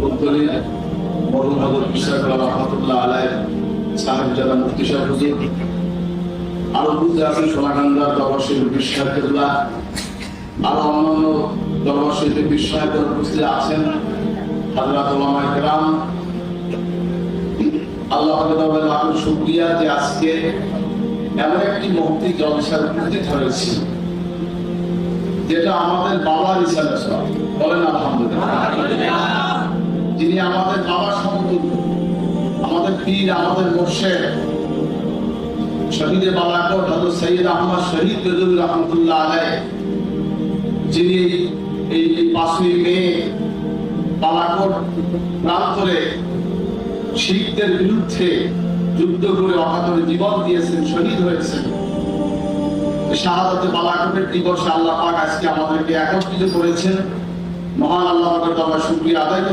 উত্তরে মরহুম বিশ্বাস রহমতুল্লাহ আলাইহি সাহেবজাদা মুফতি সাহেব হুজুর, আরো বুঝতে আছেন সোনাকান্দার দরবার শরীফ বিশ্বাস কেবলা, আরো অন্যান্য দরবার শরীফ বিশ্বাস উপস্থিত আছেন হযরত উলামায়ে কেরাম। আল্লাহর দরবারে লাখ শুকরিয়া যে আজকে এমন একটি মহতি জলসার উপস্থিত হয়েছি যেটা আমাদের বাবার ইচ্ছার সব বলেন আলহামদুলিল্লাহ। যিনি আমাদের বাবার সমতুল্য, আমাদের পীর, আমাদের মুর্শিদ শহীদে বালাকোট হযরত সৈয়দ আহমদ শহীদ বেদুল রহমতুল্লাহ আলাইহি, যিনি এই 5ই মে বালাকোট প্রান্তরে শিখদের বিরুদ্ধে যুদ্ধ করে অকাতরে জীবন দিয়েছেন, শহীদ হয়েছেন। শাহাদাতে বালাকোটের দিবসে আল্লাহ পাক আজকে আমাদেরকে একত্রিত করেছেন। মহান আল্লাহ পাকের দরবারে শুকরিয়া আদায়